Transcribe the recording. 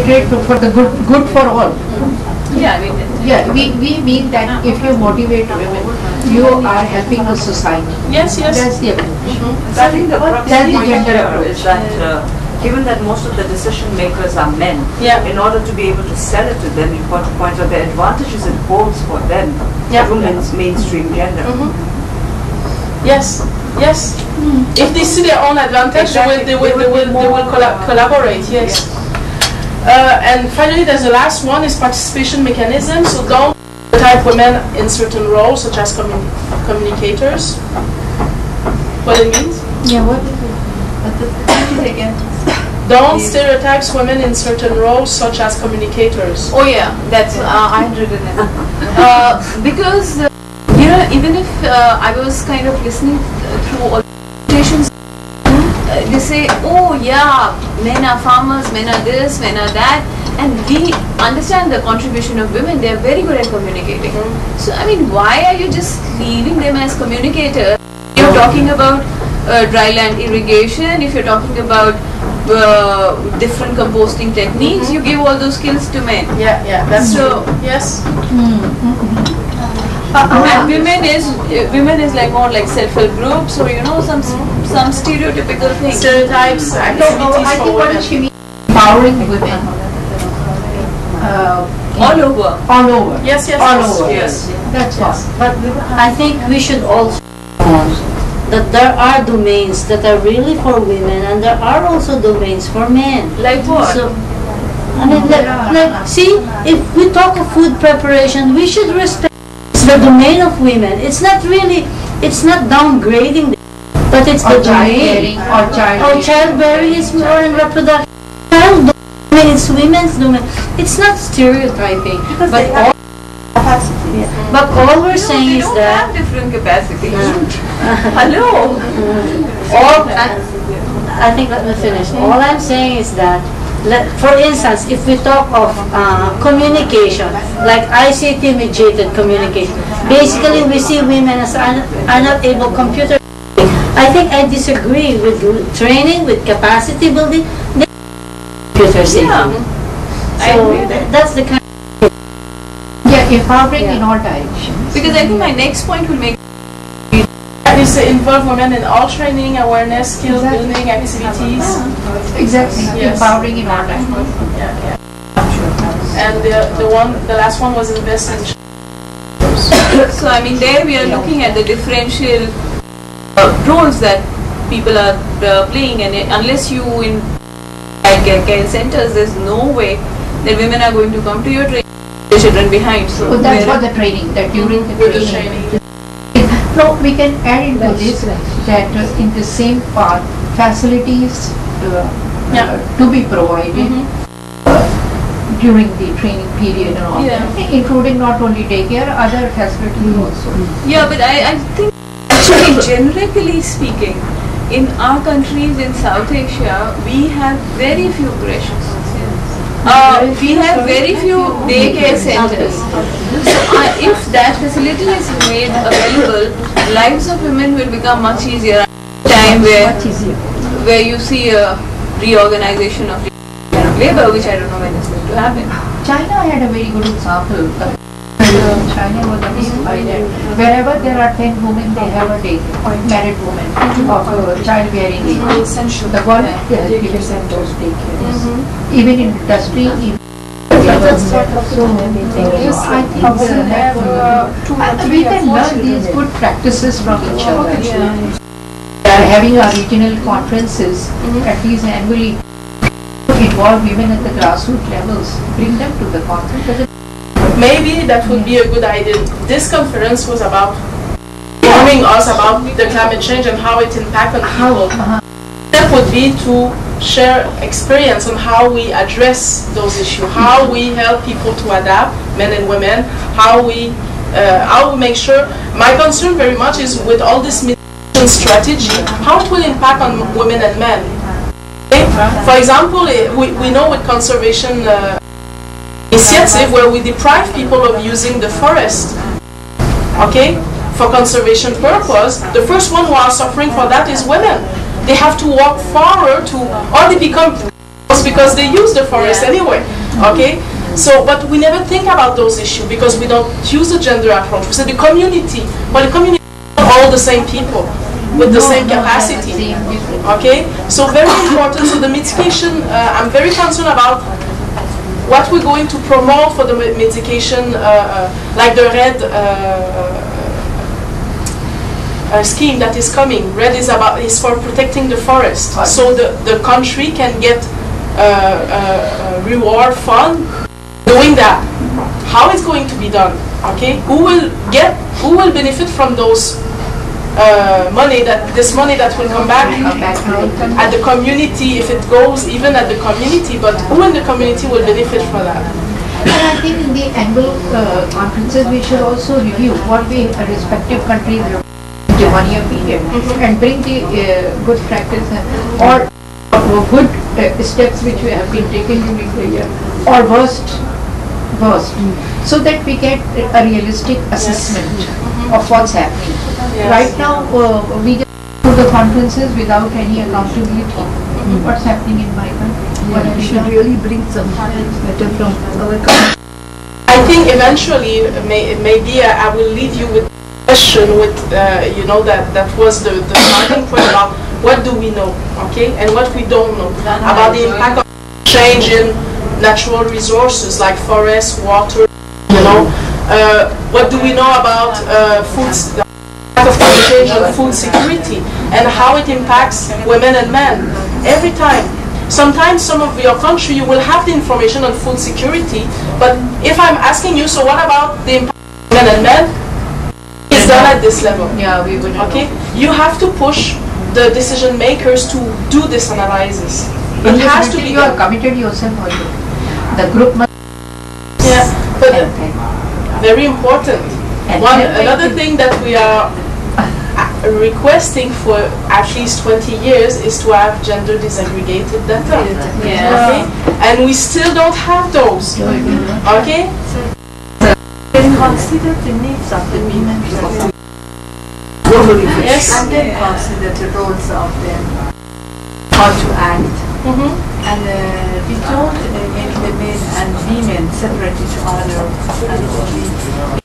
integrate for the good for all. Yeah, I mean, yeah, we mean that if you motivate women, you are helping the society. Yes, yes. That's the approach. I think the That's the gender approach. is that given that most of the decision makers are men, in order to be able to sell it to them, you've got to point out the advantages it holds for them, women's mainstream gender. Yes, yes. If they see their own advantage, they will collaborate. Yes. And finally, there's the last one is participation mechanism. So don't stereotype women in certain roles, such as communicators. What it means? Yeah. What is it again? Don't stereotype women in certain roles, such as communicators. Oh yeah, that's I had written it. Because you know, even if I was kind of listening through all presentations, they say, oh yeah, men are farmers, men are this, men are that, and we understand the contribution of women. They are very good at communicating. So I mean, why are you just leaving them as communicators? You're talking about dry land irrigation. If you're talking about different composting techniques, you give all those skills to men. Yeah, that's so true. Yes. And women is like more like self-help groups, or you know, some stereotypical things. Stereotypes, activities I for think what women. she means, empowering women. All over. All over. Yes, yes, all yes. over. Yes. That's all. But I think we should also know that there are domains that are really for women, and there are also domains for men. Like what? So, I mean, like, see, if we talk of food preparation, we should respect the domain of women. It's not really, it's not downgrading, but it's the domain. Or childbearing is more in reproduction. I mean, it's women's domain. It's not stereotyping, but all. But all we're saying is that have different capacities. Hello. I think, let me finish. All I'm saying is that, for instance, if we talk of communication, like ICT mediated communication, basically we see women as are not able computer. I think I disagree with training, with capacity building. Computer safety. So that's the kind. Empowering in all directions. Because I think my next point will make is to involve women in all training, awareness, skill building activities. Exactly. Yes. Empowering in all directions. And the last one was invest in. So I mean, there we are looking at the differential roles that people are playing, and unless you in care centers, there's no way that women are going to come to your training. The children behind. So that's for the training, that during the training. No, we can add into this that in the same part, facilities to be provided during the training period and all that, including not only daycare, other facilities also. Yeah, but I think actually, generally speaking, in our countries in South Asia, we have very few creches. We have very few daycare centers. So if that facility is made available, lives of women will become much easier. Time where you see a reorganization of labor, which I don't know when it's going to happen. China had a very good example. China was amazed by that. Wherever there are 10 women, they have a daycare, married women of childbearing age. The government has given them those daycares. Even in industry, we can learn these good practices from each other. We are having our regional conferences, at least annually, involve women at the grassroots levels, bring them to the conference. Maybe that would be a good idea. This conference was about informing us about the climate change and how it impacts on people. That would be to share experience on how we address those issues, how we help people to adapt, men and women, how we make sure. My concern very much is with all this mitigation strategy, how it will impact on women and men. Okay? For example, we know with conservation initiative where we deprive people of using the forest, okay, for conservation purpose, the first one who are suffering for that is women. They have to walk farther or they become because they use the forest anyway. Okay? So, but we never think about those issues because we don't use the gender approach. We say the community, but the community is not all the same people with the same capacity. Okay? So very important. So the mitigation, I'm very concerned about what we're going to promote for the mitigation, like the RED scheme that is coming. RED is for protecting the forest. So the country can get reward fund doing that. How it's going to be done? Okay, who will benefit from those money that will come back at the community, if it goes even at the community, but who in the community will benefit from that? And I think in the annual conferences we should also review what we respective countries have in the 1 year period and bring the good practice or good steps which we have been taken during the year or worst, so that we get a realistic assessment of what's happening. Yes. Right now we just do the conferences without any accountability. What's happening in my country? We should really bring some better from our country. I think eventually maybe I will leave you with a question with that was the starting point about what do we know, okay, and what we don't know about the impact of change in natural resources like forests, water, what do we know about food, of climate change and food security, and how it impacts women and men every time. Sometimes some of your country you will have the information on food security, but if I'm asking you, so what about the impact of women and men? It's done at this level. Yeah, we would. Okay, you have to push the decision makers to do this analysis. It has to be. You are committed yourself also. The group must. Yeah, but very important. Another thing that we are requesting for at least 20 years is to have gender disaggregated data. Okay? And we still don't have those. Okay? Then consider the needs of the women yes. and then consider the roles of them, how to act. And we don't make the men and women separate each other and only